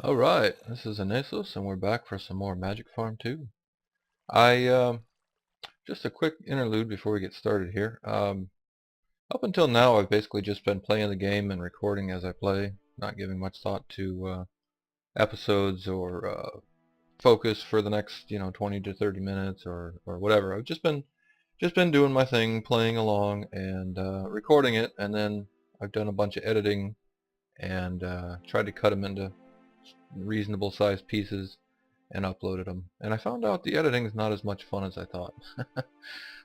Alright, this is Anesos and we're back for some more Magic Farm 2. I just a quick interlude before we get started here. Up until now I've basically just been playing the game and recording as I play, not giving much thought to episodes or focus for the next, 20 to 30 minutes or whatever. I've just been doing my thing, playing along and recording it, and then I've done a bunch of editing and tried to cut them into reasonable sized pieces and uploaded them. And I found out the editing is not as much fun as I thought.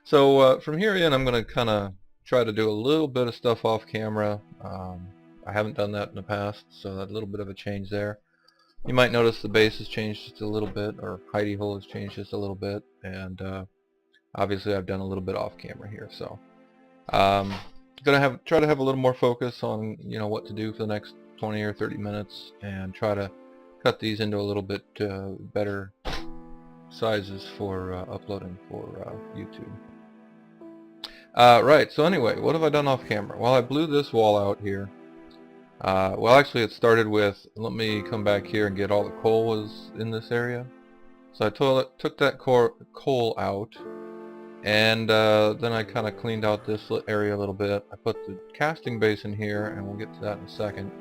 So from here in, I'm going to kind of try to do a little bit of stuff off camera. I haven't done that in the past, so a little bit of a change there. You might notice the base has changed just a little bit, or hidey hole has changed just a little bit, and obviously I've done a little bit off camera here. So gonna try to have a little more focus on what to do for the next 20 or 30 minutes, and try to cut these into a little bit better sizes for uploading for YouTube. Right, so anyway, what have I done off camera? Well, I blew this wall out here. Well, actually it started with, let me come back here and get all the coal was in this area. So I took that coal out, and then I kind of cleaned out this area a little bit. I put the casting basin here, and we'll get to that in a second.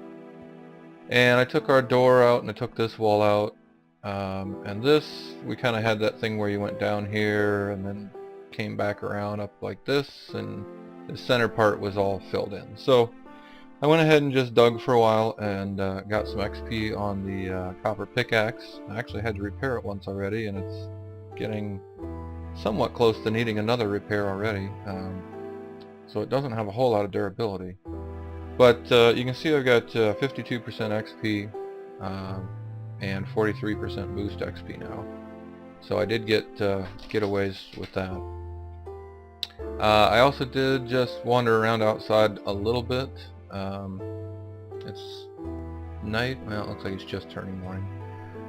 And I took our door out, and I took this wall out, and this, we kind of had that thing where you went down here and then came back around up like this, and the center part was all filled in. So I went ahead and just dug for a while and got some XP on the copper pickaxe. I actually had to repair it once already, and it's getting somewhat close to needing another repair already, so it doesn't have a whole lot of durability. But you can see I've got 52% XP and 43% boost XP now. So I did get a ways with that. I also did just wander around outside a little bit. It's night. Well, it looks like it's just turning morning.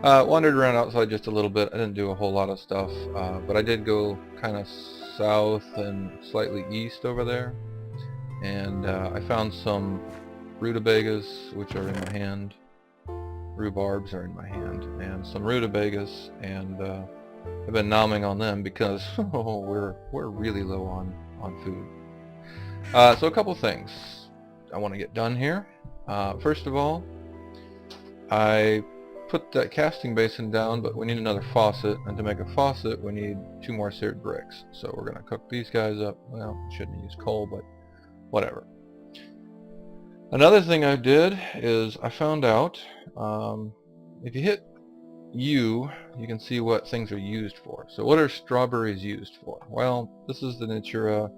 Wandered around outside just a little bit. I didn't do a whole lot of stuff, but I did go kind of south and slightly east over there. And I found some rutabagas, which are in my hand. Rhubarbs are in my hand, and some rutabagas, and I've been nomming on them because we're really low on food. So a couple things I want to get done here. First of all, I put that casting basin down, but we need another faucet, and to make a faucet we need 2 more seared bricks. So we're going to cook these guys up. Well, shouldn't use coal, but whatever. Another thing I did is I found out if you hit U, you can see what things are used for. So what are strawberries used for? Well, this is the Natura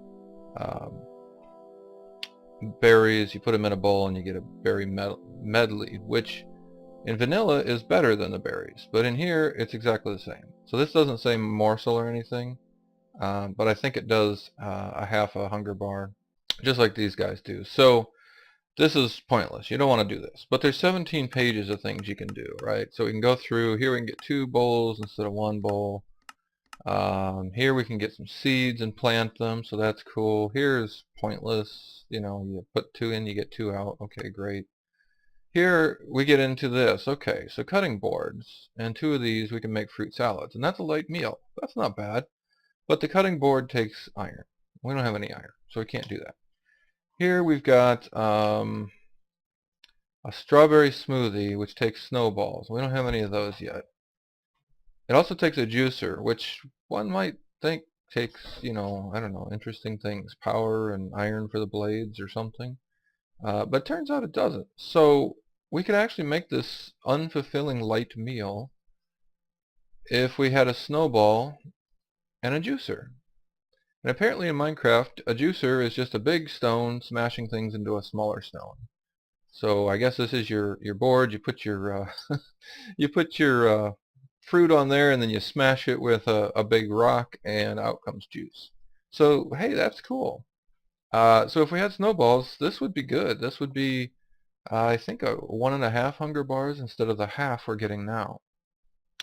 berries. You put them in a bowl and you get a berry medley, which in vanilla is better than the berries, but in here it's exactly the same. So this doesn't say morsel or anything, but I think it does a half a hunger bar, just like these guys do. So this is pointless. You don't want to do this. But there's 17 pages of things you can do, right? So we can go through. Here we can get 2 bowls instead of 1 bowl. Here we can get some seeds and plant them, so that's cool. Here's pointless. You put 2 in, you get 2 out. Okay, great. Here we get into this. Okay, so cutting boards. And 2 of these we can make fruit salads. And that's a light meal. That's not bad. But the cutting board takes iron. We don't have any iron, so we can't do that. Here we've got a strawberry smoothie, which takes snowballs. We don't have any of those yet. It also takes a juicer, which one might think takes, I don't know, interesting things, power and iron for the blades or something. But it turns out it doesn't. So we could actually make this unfulfilling light meal if we had a snowball and a juicer. And apparently in Minecraft, a juicer is just a big stone smashing things into a smaller stone. So I guess this is your board. You put your you put your fruit on there, and then you smash it with a big rock, and out comes juice. So hey, that's cool. So if we had snowballs, this would be good. This would be, I think, 1.5 hunger bars instead of the half we're getting now.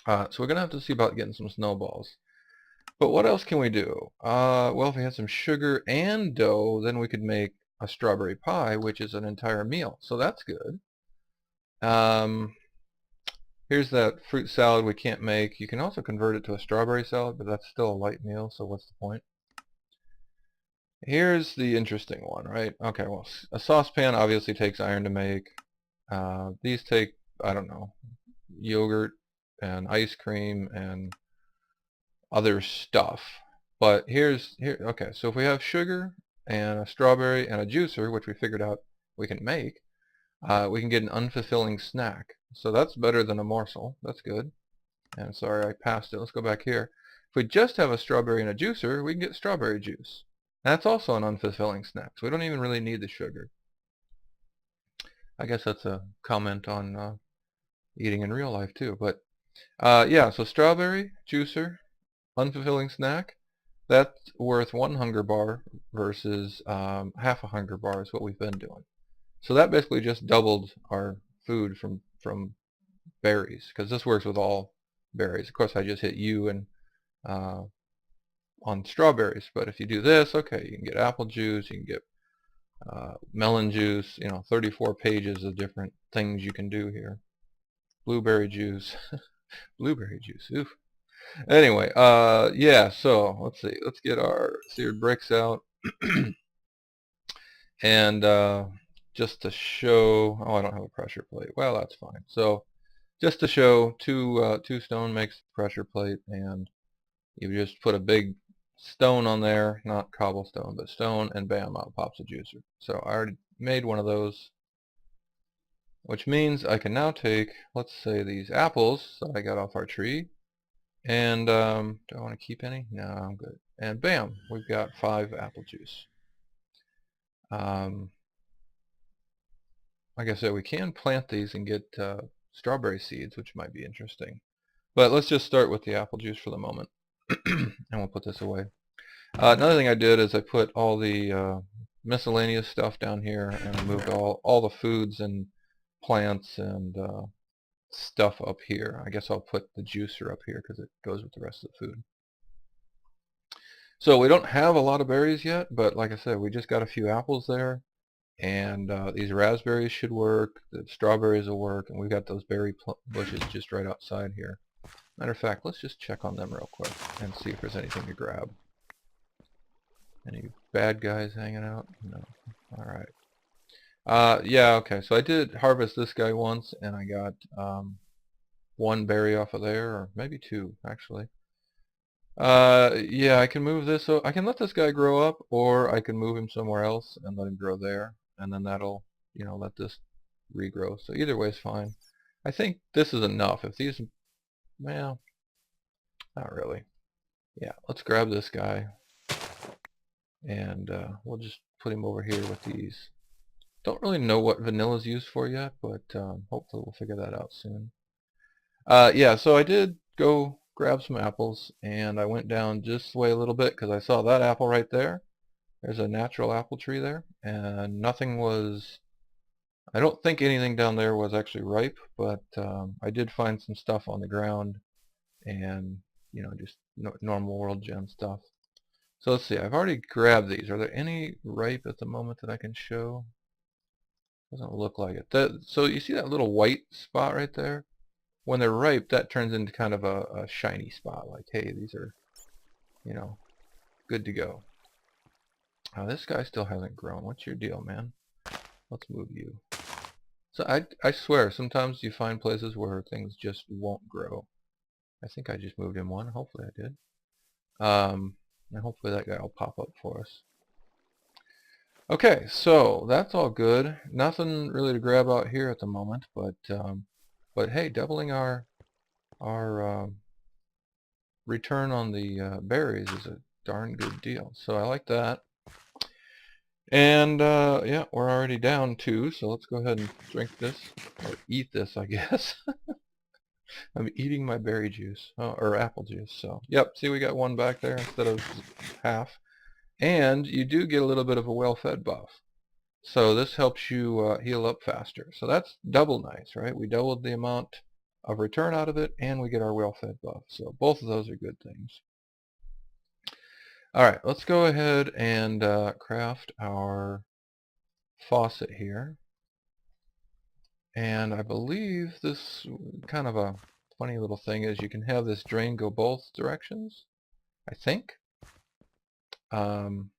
So we're gonna have to see about getting some snowballs. But what else can we do? Well, if we had some sugar and dough, then we could make a strawberry pie, which is an entire meal. So that's good. Here's that fruit salad we can't make. You can also convert it to a strawberry salad, but that's still a light meal, so what's the point? Here's the interesting one, right? Okay, well, a saucepan obviously takes iron to make. These take, I don't know, yogurt and ice cream and other stuff. But okay, so if we have sugar and a strawberry and a juicer, which we figured out we can make, we can get an unfulfilling snack. So that's better than a morsel. That's good. And sorry, I passed it. Let's go back here. If we just have a strawberry and a juicer, we can get strawberry juice. That's also an unfulfilling snack, so we don't even really need the sugar. I guess that's a comment on eating in real life too. But yeah, so strawberry, juicer, unfulfilling snack, that's worth 1 hunger bar versus half a hunger bar is what we've been doing. So that basically just doubled our food from berries, because this works with all berries. Of course, I just hit U and on strawberries, but if you do this, okay, you can get apple juice, you can get melon juice, 34 pages of different things you can do here. Blueberry juice, blueberry juice, oof. Anyway, yeah, so let's see, let's get our seared bricks out. And just to show, oh, I don't have a pressure plate. Well, that's fine. So just to show, two stone makes pressure plate, and you just put a big stone on there, not cobblestone, but stone, and bam, out pops a juicer. So I already made one of those, which means I can now take, let's say, these apples that I got off our tree, and do I want to keep any? No, I'm good. And bam, we've got 5 apple juice. Like I said, we can plant these and get strawberry seeds, which might be interesting. But let's just start with the apple juice for the moment, and we'll put this away. Another thing I did is I put all the miscellaneous stuff down here, and I moved all the foods and plants and stuff up here. I guess I'll put the juicer up here because it goes with the rest of the food. So we don't have a lot of berries yet, but like I said, we just got a few apples there, and these raspberries should work, the strawberries will work, and we've got those berry bushes just right outside here. Matter of fact, let's just check on them real quick and see if there's anything to grab. Any bad guys hanging out? No. Alright. Yeah, okay, so I did harvest this guy once, and I got 1 berry off of there, or maybe 2, actually. Yeah, I can move this, so I can let this guy grow up, or I can move him somewhere else and let him grow there, and then that'll, let this regrow. So either way is fine. I think this is enough. If these, well, not really. Yeah, let's grab this guy, and we'll just put him over here with these. Don't really know what vanilla's used for yet, but hopefully we'll figure that out soon. Yeah, so I did go grab some apples, and I went down just the way a little bit because I saw that apple right there. There's a natural apple tree there, and nothing was, I don't think anything down there was actually ripe, but I did find some stuff on the ground, and just normal world gem stuff. So let's see, I've already grabbed these. Are there any ripe at the moment that I can show? Doesn't look like it. So you see that little white spot right there? When they're ripe, that turns into kind of a shiny spot, like, hey, these are, good to go. This guy still hasn't grown. What's your deal, man? Let's move you. So I swear, sometimes you find places where things just won't grow. I think I just moved him one. Hopefully I did. And hopefully that guy will pop up for us. Okay, so that's all good. Nothing really to grab out here at the moment, but hey, doubling our return on the berries is a darn good deal. So I like that. And yeah, we're already down 2, so let's go ahead and drink this, or eat this, I guess. I'm eating my berry juice, or apple juice. So yep, see, we got 1 back there instead of half. And you do get a little bit of a well-fed buff. So this helps you heal up faster. So that's double nice, right? We doubled the amount of return out of it, and we get our well-fed buff. So both of those are good things. Alright, let's go ahead and craft our faucet here. And I believe this kind of a funny little thing is you can have this drain go both directions, I think. And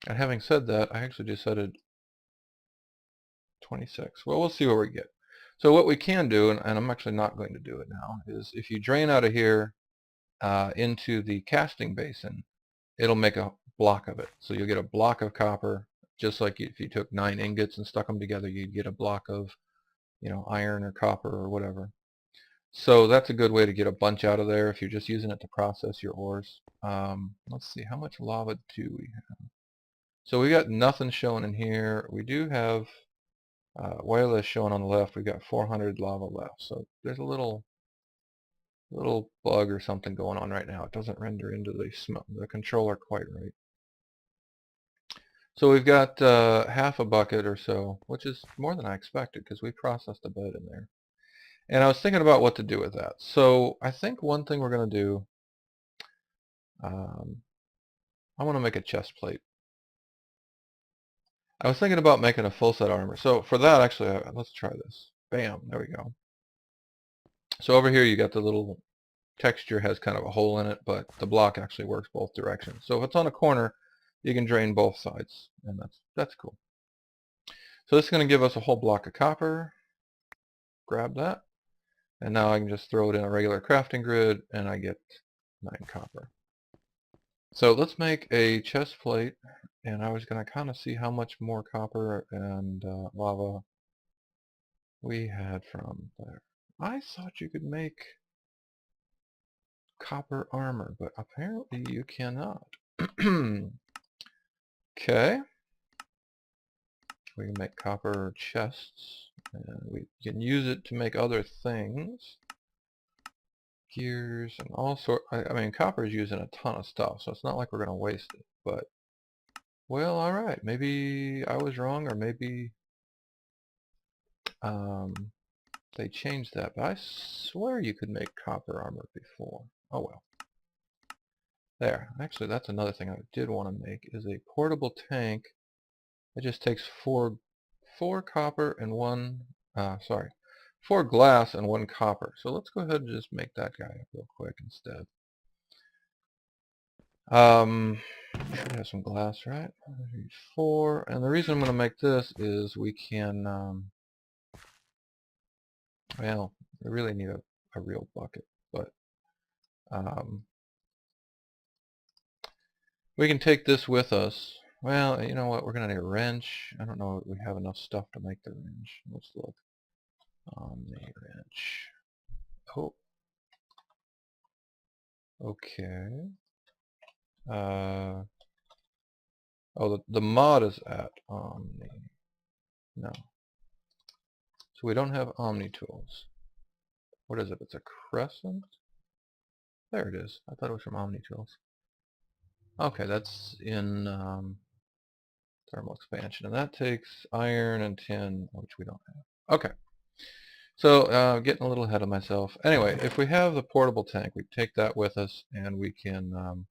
having said that, I actually just set it 26. Well, we'll see what we get. So what we can do, and I'm actually not going to do it now, is if you drain out of here into the casting basin, it'll make a block of it. So you'll get a block of copper, just like if you took 9 ingots and stuck them together, you'd get a block of, iron or copper or whatever. So that's a good way to get a bunch out of there if you're just using it to process your ores. Let's see, how much lava do we have? So we got nothing showing in here. We do have wireless showing on the left. We've got 400 lava left. So there's a little bug or something going on right now. It doesn't render into the controller quite right. So we've got half a bucket or so, which is more than I expected because we processed a bit in there. And I was thinking about what to do with that. So I think one thing we're going to do, I want to make a chest plate. I was thinking about making a full set armor. So for that, actually, let's try this. Bam, there we go. So over here you got the little texture has kind of a hole in it, but the block actually works both directions. So if it's on a corner, you can drain both sides, and that's cool. So this is going to give us a whole block of copper. Grab that. And now I can just throw it in a regular crafting grid, and I get 9 copper. So let's make a chest plate, and I was going to kind of see how much more copper and lava we had from there. I thought you could make copper armor, but apparently you cannot. Okay. We can make copper chests, and we can use it to make other things. Gears and all sorts. I mean, copper is used in a ton of stuff, so it's not like we're going to waste it. But, well, alright. Maybe I was wrong, or maybe they changed that. But I swear you could make copper armor before. Oh well. There. Actually, that's another thing I did want to make, is a portable tank. It just takes four copper and one, 4 glass and 1 copper. So let's go ahead and just make that guy up real quick instead. Should have some glass, right? 4, and the reason I'm going to make this is we can, well, we really need a real bucket, but we can take this with us. Well, you know what? We're going to need a wrench. I don't know if we have enough stuff to make the wrench. Let's look on the wrench. Oh. Okay. Oh, the mod is at Omni. No. So we don't have Omni tools. What is it? It's a crescent? There it is. I thought it was from Omni tools. Okay, that's in thermal expansion, and that takes iron and tin, which we don't have. Okay. So, getting a little ahead of myself. Anyway, if we have the portable tank, we take that with us, and we can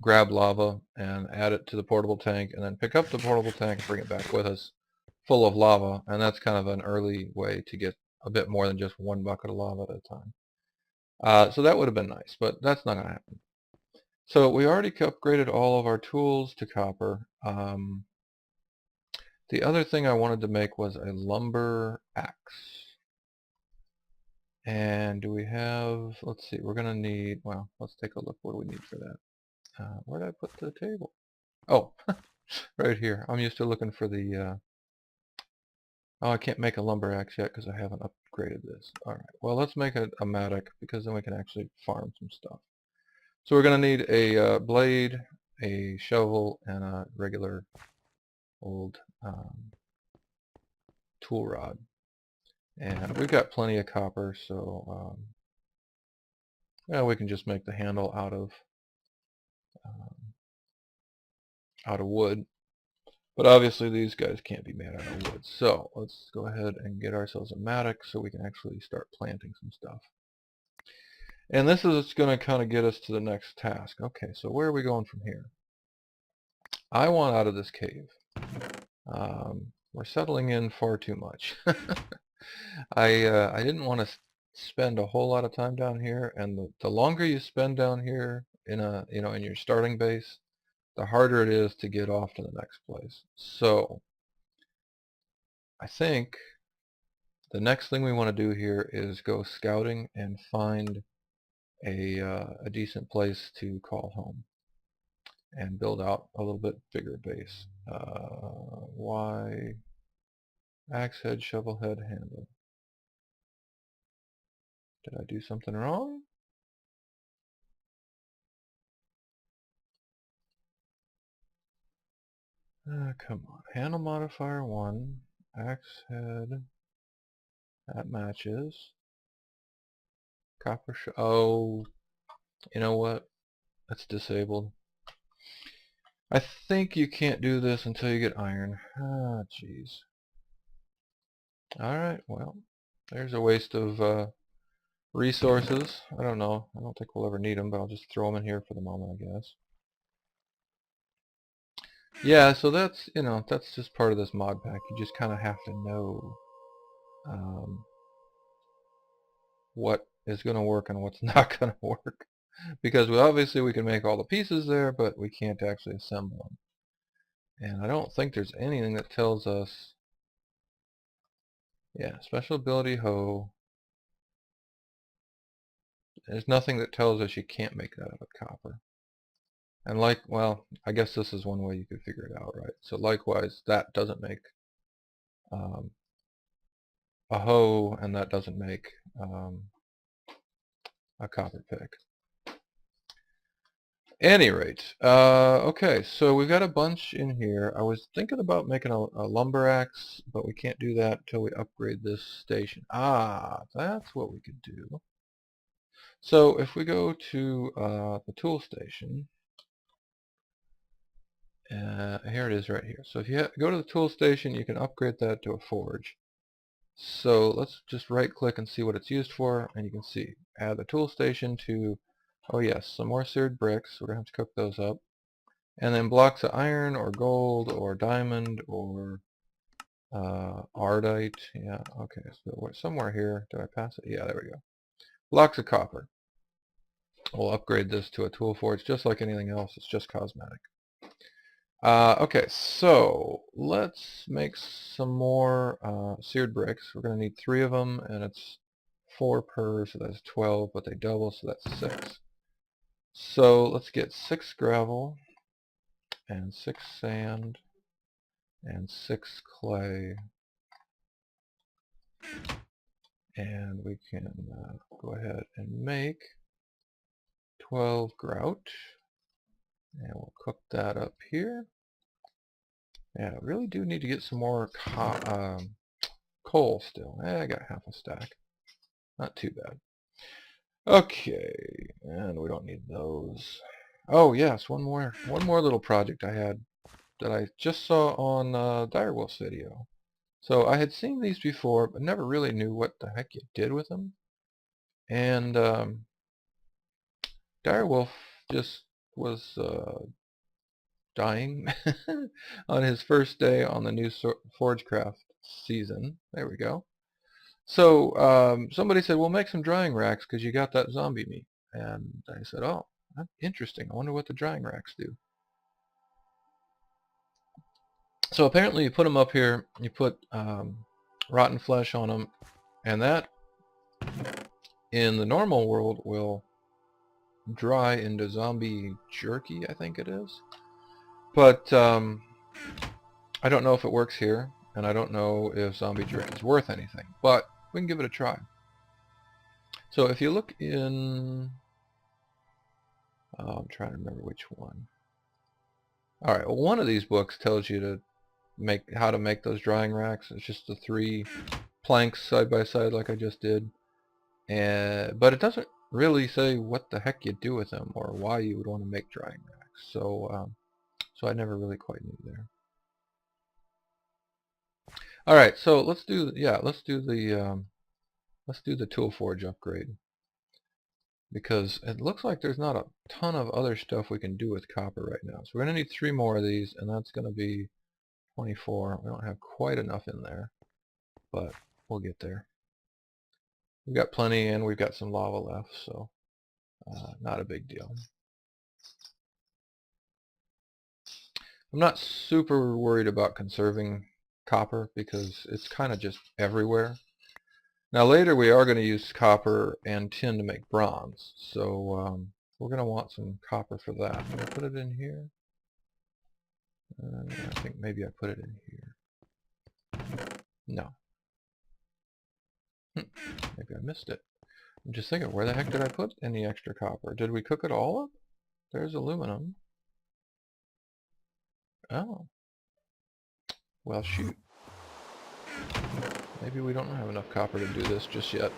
grab lava and add it to the portable tank, and then pick up the portable tank and bring it back with us full of lava, and that's kind of an early way to get a bit more than just 1 bucket of lava at a time. So that would have been nice, but that's not going to happen. So we already upgraded all of our tools to copper. The other thing I wanted to make was a lumber axe. And do we have, let's see, we're going to need, well, let's take a look. What do we need for that? Where did I put the table? Oh, right here. I'm used to looking for the, oh, I can't make a lumber axe yet because I haven't upgraded this. Alright, well, let's make a mattock, because then we can actually farm some stuff. So we're going to need a blade, a shovel, and a regular old tool rod. And we've got plenty of copper, so yeah, we can just make the handle out of wood. But obviously these guys can't be made out of wood. So let's go ahead and get ourselves a mattock so we can actually start planting some stuff. And this is going to kind of get us to the next task. Okay, so where are we going from here? I want out of this cave. We're settling in far too much. I didn't want to spend a whole lot of time down here, and the longer you spend down here in in your starting base, the harder it is to get off to the next place. So I think the next thing we want to do here is go scouting and find a decent place to call home and build out a little bit bigger base. Why axe head, shovel head, handle? Did I do something wrong? Come on. Handle modifier 1. Axe head. That matches. Copper oh, you know what? That's disabled. I think you can't do this until you get iron. Ah, jeez. Alright, well, there's a waste of resources. I don't know. I don't think we'll ever need them, but I'll just throw them in here for the moment, I guess. Yeah, so that's, that's just part of this mod pack. You just kind of have to know what is going to work and what's not going to work. Because obviously we can make all the pieces there, but we can't actually assemble them. And I don't think there's anything that tells us, yeah, special ability hoe. There's nothing that tells us you can't make that out of copper. And well, I guess this is one way you could figure it out, right? So likewise, that doesn't make um, a hoe, and that doesn't make a copper pick. Any rate, okay, so we've got a bunch in here. I was thinking about making a lumber axe, but we can't do that until we upgrade this station. Ah, that's what we could do. So if we go to the tool station, here it is right here. So if you go to the tool station, you can upgrade that to a forge. So let's just right click and see what it's used for, and you can see add the tool station to, oh yes, some more seared bricks. We're going to have to cook those up. And then blocks of iron or gold or diamond or ardite. Yeah, okay, so somewhere here, did I pass it? Yeah, there we go. Blocks of copper. We'll upgrade this to a tool forge just like anything else. It's just cosmetic. Okay, so let's make some more seared bricks. We're going to need 3 of them, and it's 4 per, so that's 12, but they double, so that's 6. So let's get 6 gravel, and 6 sand, and 6 clay, and we can go ahead and make 12 grout, and we'll cook that up here. Yeah, I really do need to get some more coal still. I got half a stack. Not too bad. Okay, and we don't need those. Oh yes, one more little project I had that I just saw on Direwolf's video. So I had seen these before, but never really knew what the heck you did with them. And Direwolf just was dying on his first day on the new Forgecraft season. There we go. So somebody said, well, make some drying racks because you got that zombie meat. And I said, oh, that's interesting. I wonder what the drying racks do. So apparently you put them up here, you put rotten flesh on them, and that in the normal world will dry into zombie jerky, I think it is. But I don't know if it works here, and I don't know if zombie jerky is worth anything, but we can give it a try. So if you look in, I'm trying to remember which one. Alright, well, one of these books tells you to how to make those drying racks. It's just the 3 planks side by side like I just did. But it doesn't really say what the heck you do with them or why you would want to make drying racks. So I never really quite knew there. Alright, so let's do the tool forge upgrade. because it looks like there's not a ton of other stuff we can do with copper right now. So we're going to need 3 more of these, and that's going to be 24. We don't have quite enough in there, but we'll get there. We've got plenty, and we've got some lava left, so not a big deal. I'm not super worried about conserving copper because it's kind of just everywhere. Now later we are going to use copper and tin to make bronze, so we're going to want some copper for that. Did I put it in here? I think maybe I put it in here. No. Maybe I missed it. I'm just thinking, where the heck did I put any extra copper? Did we cook it all up? There's aluminum. Oh. Well, shoot. Maybe we don't have enough copper to do this just yet.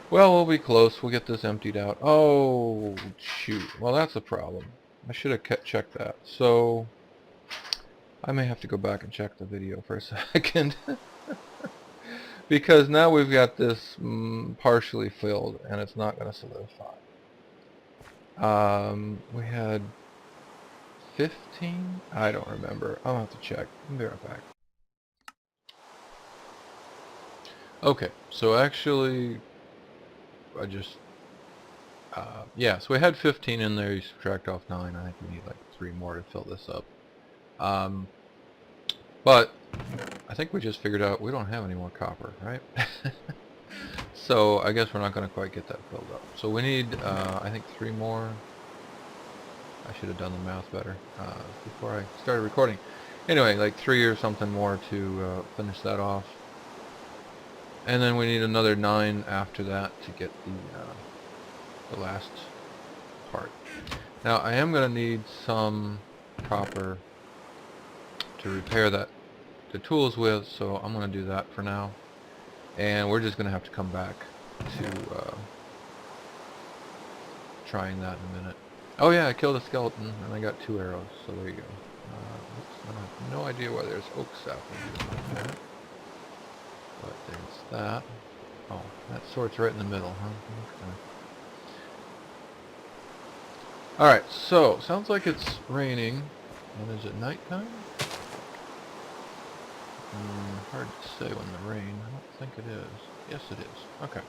Well, we'll be close. We'll get this emptied out. Oh, shoot. Well, that's a problem. I should have checked that. So, I may have to go back and check the video for a second. Because now we've got this partially filled, and it's not going to solidify. We had 15? I don't remember. I'll have to check. I'll be right back. Okay, so actually, I just, yeah, so we had 15 in there. You subtract off 9. I think we need like 3 more to fill this up. But I think we just figured out we don't have any more copper, right? So I guess we're not going to quite get that filled up. So we need, I think, 3 more. I should have done the math better before I started recording. Anyway, like 3 or something more to finish that off. And then we need another 9 after that to get the last part. Now I am going to need some copper to repair the tools with, so I'm going to do that for now. And we're just going to have to come back to trying that in a minute. Oh yeah, I killed a skeleton and I got 2 arrows, so there you go. I have no idea why there's oak sapling like that. But there's that. Oh, that sort's right in the middle, huh? Okay. Alright, so, sounds like it's raining. And is it nighttime? Hard to say when the rain. I don't think it is. Yes, it is. Okay.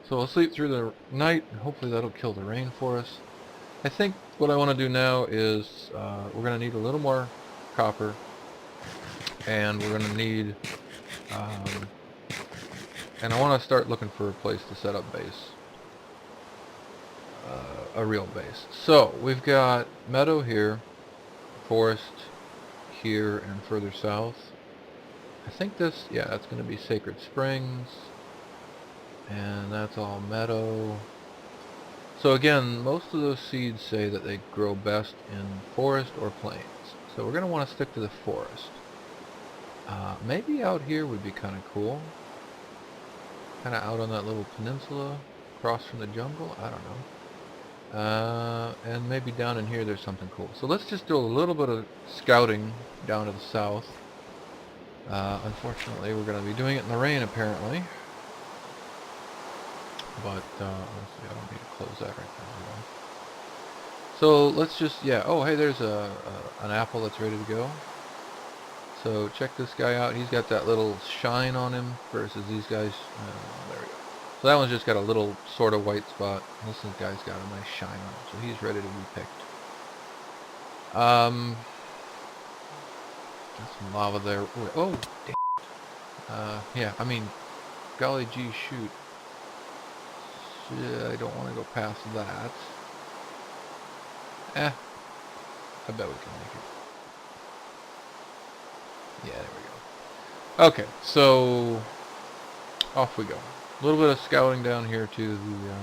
So we'll sleep through the night, and hopefully that'll kill the rain for us. I think what I want to do now is we're going to need a little more copper, and we're going to need and I want to start looking for a place to set up base, a real base. So we've got meadow here, forest here, and further south. I think this, yeah, that's going to be Sacred Springs, and that's all meadow. So again, most of those seeds say that they grow best in forest or plains. So we're going to want to stick to the forest. Maybe out here would be kind of cool. Kind of out on that little peninsula across from the jungle. I don't know. And maybe down in here there's something cool. So let's just do a little bit of scouting down to the south. Unfortunately, we're going to be doing it in the rain apparently. But let's see, I don't need to close that right now. So let's just, yeah. Oh, hey, there's an apple that's ready to go. So check this guy out. He's got that little shine on him versus these guys. There we go. So that one's just got a little sort of white spot. This guy's got a nice shine on him. So he's ready to be picked. Got some lava there. Ooh, oh, damn. Yeah, I mean, golly gee shoot. I don't want to go past that. I bet we can make it. Yeah, there we go. Okay, so off we go. A little bit of scouting down here to the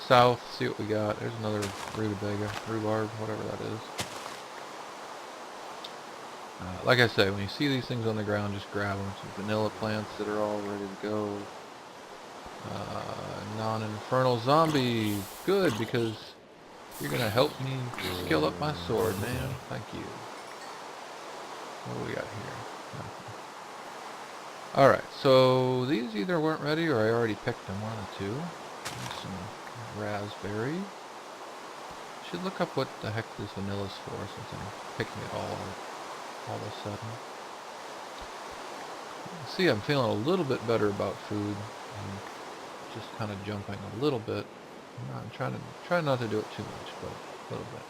south. See what we got. There's another rhubarb, whatever that is. Like I say, when you see these things on the ground, just grab them. Some vanilla plants that are all ready to go. Non-infernal zombie. Good, because you're going to help me skill up my sword, man. Thank you. What do we got here? Alright, so these either weren't ready or I already picked them, one of the two. Some raspberry. Should look up what the heck this vanilla's for, since I'm picking it all of a sudden. See, I'm feeling a little bit better about food. I'm just kind of jumping a little bit. I'm trying not to do it too much, but a little bit.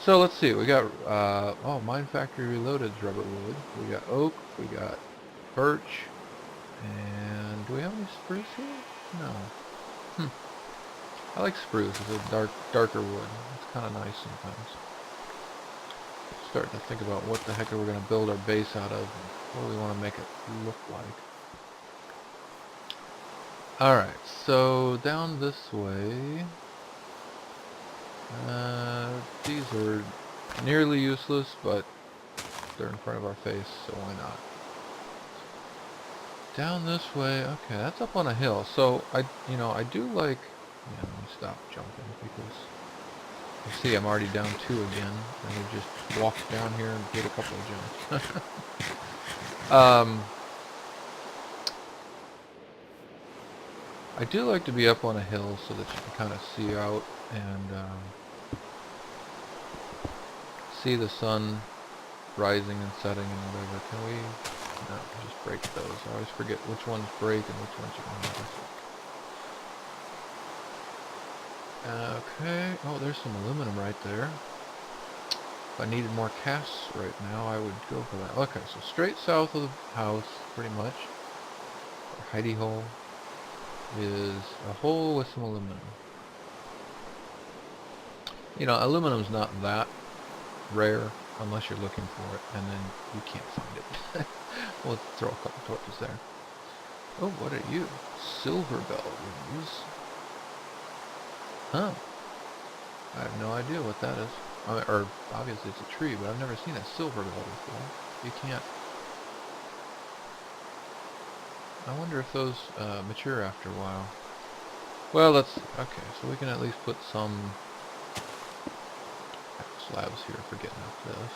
So let's see. We got oh, Mine Factory Reloaded's rubber wood. We got oak. We got birch. And do we have any spruce here? No. I like spruce. It's a darker wood. It's kind of nice sometimes. Starting to think about what the heck are we going to build our base out of, and what do we want to make it look like. Alright, so down this way, these are nearly useless, but they're in front of our face, so why not? Down this way, okay, that's up on a hill, so I do like, yeah, let me stop jumping, because you see I'm already down 2 again, and we just walked down here and did a couple of jumps. I do like to be up on a hill so that you can kind of see out and see the sun rising and setting and whatever. Can we? No, just break those. I always forget which ones break and which ones you can use. Okay. Oh, there's some aluminum right there. If I needed more casts right now, I would go for that. Okay, so straight south of the house, pretty much, or hidey hole, is a hole with some aluminum. You know, aluminum's not that rare unless you're looking for it, and then you can't find it. We'll throw a couple torches there. Oh, what are you? Silver bell rings. Huh. I have no idea what that is. Or, obviously it's a tree, but I've never seen a silver bell before. You can't... I wonder if those mature after a while. Well, let's see. Okay, so we can at least put some slabs here for getting up this.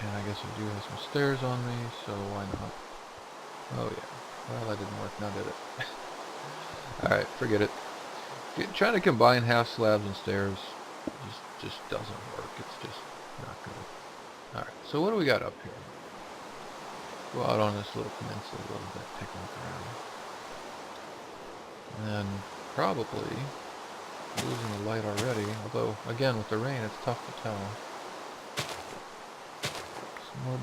And I guess I do have some stairs on me, so why not? Oh yeah. Well, that didn't work, now did it? Alright, forget it. Trying to combine half slabs and stairs just doesn't work. It's just not good. Alright, so what do we got up here? Go out on this little peninsula a little bit, take a look around. And then probably losing the light already, although again with the rain it's tough to tell. Some more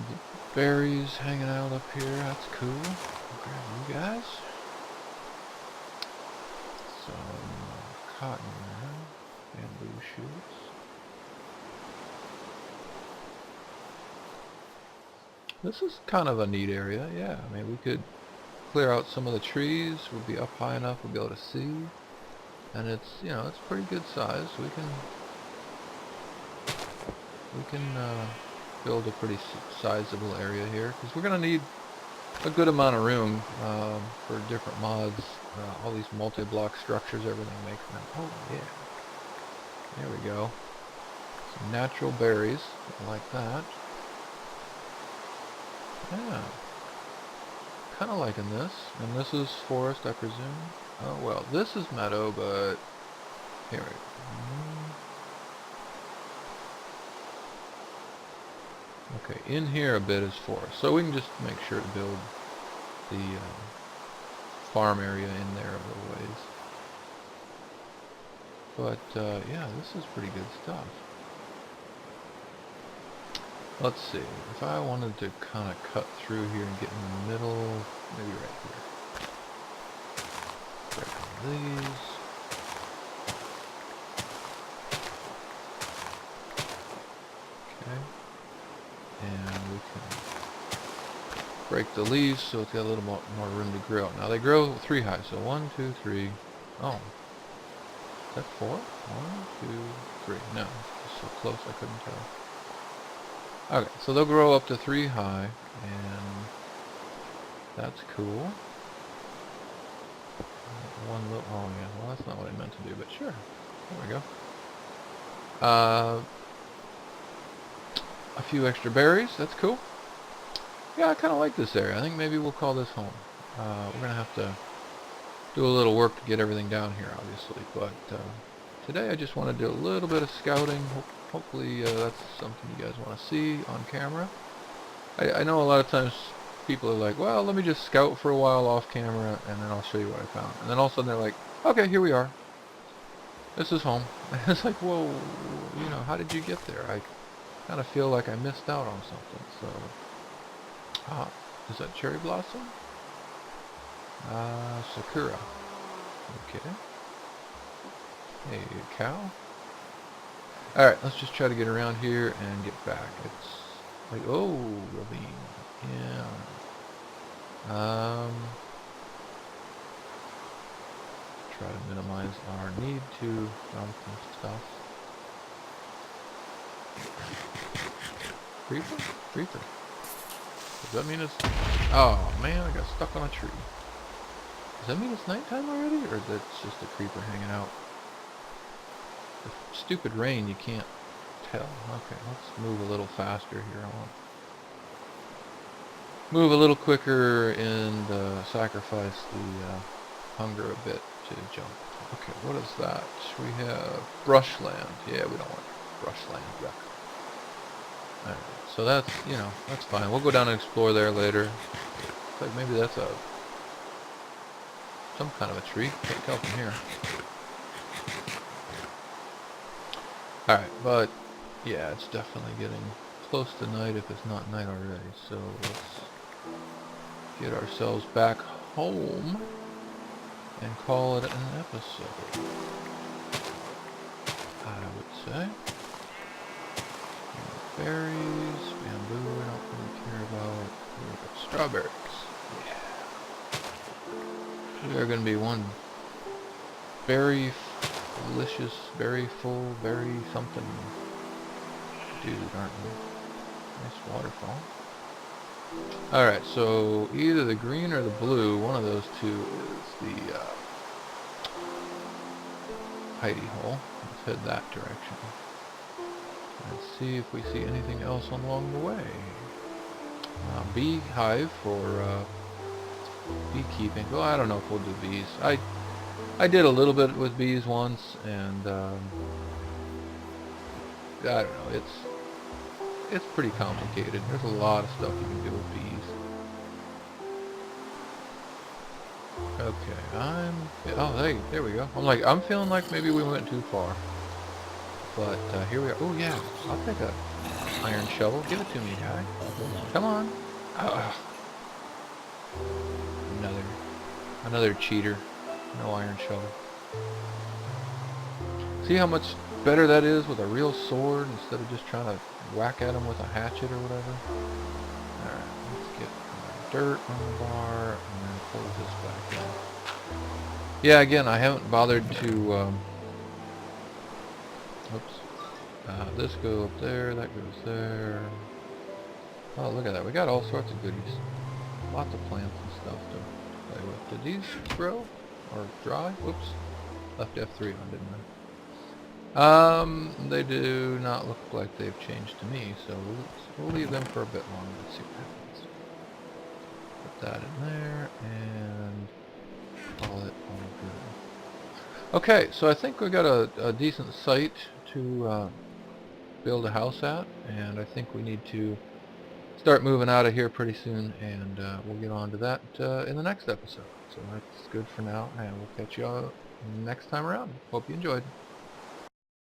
berries hanging out up here, that's cool. I'll grab you guys. Some cotton there, bamboo shoots. This is kind of a neat area, yeah. I mean, we could clear out some of the trees. We'll be up high enough we'll be able to see. And it's, you know, it's pretty good size. We can build a pretty sizable area here, because we're going to need a good amount of room for different mods. All these multi-block structures, everything makes them. Oh, yeah. There we go. Some natural berries. I like that. Yeah. Kind of liking this. And this is forest, I presume. Oh, well, this is meadow, but... Here we go. Okay, in here a bit is forest. So we can just make sure to build the farm area in there a little ways. But, yeah, this is pretty good stuff. Let's see, if I wanted to kind of cut through here and get in the middle, maybe right here. Break one of these. Okay. And we can break the leaves so it's got a little more room to grow. Now they grow 3 high, so 1, 2, 3. Oh. Is that 4? 1, 2, 3. No, it's so close I couldn't tell. Okay, so they'll grow up to 3 high, and that's cool. One little, oh yeah, well that's not what I meant to do, but sure. There we go. A few extra berries, that's cool. Yeah, I kind of like this area. I think maybe we'll call this home. We're going to have to do a little work to get everything down here, obviously. But today I just want to do a little bit of scouting. Hopefully that's something you guys want to see on camera. I know a lot of times people are like, well, let me just scout for a while off camera and then I'll show you what I found. And then all of a sudden they're like, okay, here we are. This is home. And it's like, whoa, you know, how did you get there? I kind of feel like I missed out on something. So, is that cherry blossom? Sakura. Okay. Hey, cow. Alright, let's just try to get around here and get back. It's like, oh, ravine. Yeah. Try to minimize our need to dump some stuff. Creeper? Creeper. Does that mean it's... Oh, man, I got stuck on a tree. Does that mean it's nighttime already? Or is that just a creeper hanging out? The stupid rain, you can't tell. Okay, let's move a little faster here. I want to move a little quicker and sacrifice the hunger a bit to jump. Okay, what is that? We have brushland. Yeah, we don't want brushland. Yuck. Alright, so that's, you know, that's fine. We'll go down and explore there later. Looks like maybe that's some kind of a tree. Can't tell from here. Alright, but yeah, it's definitely getting close to night if it's not night already. So let's get ourselves back home and call it an episode, I would say. Berries, bamboo, I don't really care about. Strawberries. Yeah. We are going to be one very delicious, very full, very something dude, aren't we? Nice waterfall. Alright, so either the green or the blue, one of those two is the hidey hole. Let's head that direction. Let's see if we see anything else along the way. Beehive for beekeeping. Well, I don't know if we'll do bees. I did a little bit with bees once, and I don't know. It's pretty complicated. There's a lot of stuff you can do with bees. Okay, oh, there we go. I'm feeling like maybe we went too far. But here we are. Oh yeah, I'll take a iron shovel. Give it to me, guy. Come on. Another cheater. No iron shovel. See how much better that is with a real sword instead of just trying to whack at him with a hatchet or whatever. Alright, let's get dirt on the bar and then pull this back in. Yeah, again, I haven't bothered to this goes up there, that goes there. Oh, look at that. We got all sorts of goodies. Lots of plants and stuff to play with. Did these grow? Or dry? Whoops. Left F3 on, didn't I? They do not look like they've changed to me, so we'll leave them for a bit longer and see what happens. Put that in there, and call it all good. Okay, so I think we got a decent site to build a house at, and I think we need to start moving out of here pretty soon, and we'll get on to that in the next episode. So that's good for now, and we'll catch you all next time around. Hope you enjoyed.